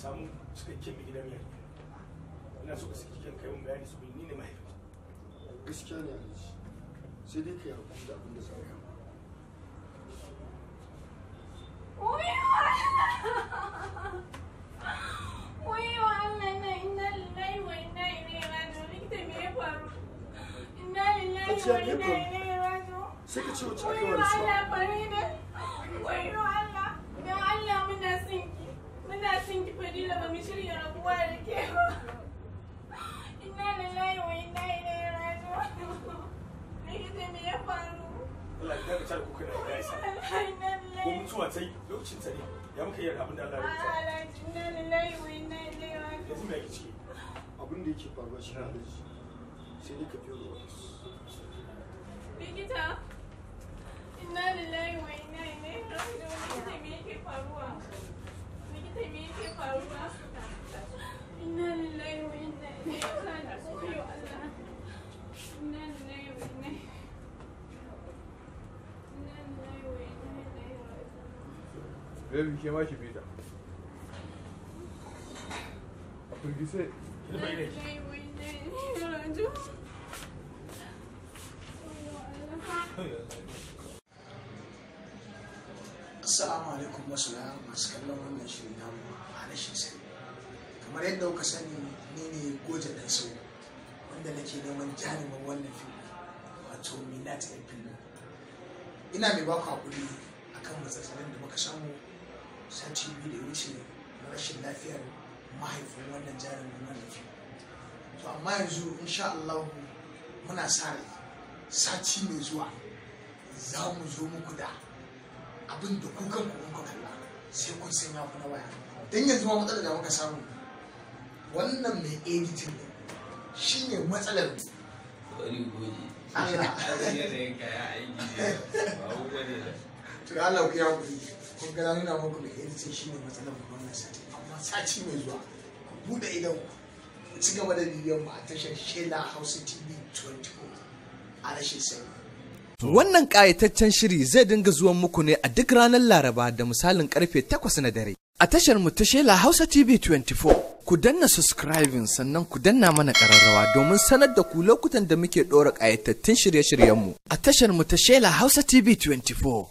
samu cikakken mai gidan yari ina so ka saki kan kai mun bayani su ni ne mahaifi gaskiya ne alhaji sai dai kai hakuri da abin da za ka sai ka ce wacce aka yi wa muna son ki Fadila ba mu shirya rabuwa da ke ba. Inna lillahi wa inna ilaihi raji'un. Likita me ya faru? Allah ya daga tare kuka da gaisa ko mutuwa tai lokacin ta ne ya muka yi abin da Allah ya rubuta. Inna lillahi wa inna ilaihi raji'un. Yanzu me yake ciki? abin da yake faruwa shi ne alhaji sai dai ka fiye da wani Likita inna lillahi wa inna ilaihi raji'un. Likita me yake faruwa? Likita me yake faruwa? Inna lillahi wa inna ilaihi raji'un. Yo Allah. Inna lillahi wa inna ilaihi Baby, ke ma ki bi ta. A firgice. Assalamu alaikum masoya masu kallon wannan shirin namu a rashin sani. Kamar yadda kuka sani ni ne Goje Dan Sau wanda nake neman jarumin wannan fim wato Minat ɗan filin. Ina mai baku hakuri akan matsatsalin da muka samu sati biyu da ya wuce na rashin lafiyar mahaifin wannan jarumin wannan fim. To amma yanzu insha Allah muna sa rai sati mai zuwa za mu zo muku da abin da kukan ku kalla sai kun sanya ku na waya dan yanzu ma matsalar da muka samu wannan mai editing ne shine matsalar mu bari goje Allah yanayin kaya aiki ne ba wuwa ne da to da Allah ku ya ku kun ga nuna muku mai editing shine matsalar mu wannan sati amma sati mai zuwa ku bude idan ku ci gaba da bidiyon mu a tashar Shela Hausa TV 24 a rashin sani. Wannan ƙayataccen shiri zai dinga zuwan muku ne a duk ranar Laraba da misalin karfe 8 na dare. A tashar mu ta Shela Hausa TV 24. Ku danna subscribing sannan ku danna mana ƙararrawa domin sanar da ku lokutan da muke ɗora ƙayatattun shirye-shiryenmu. A tashar mu ta Shela Hausa TV 24.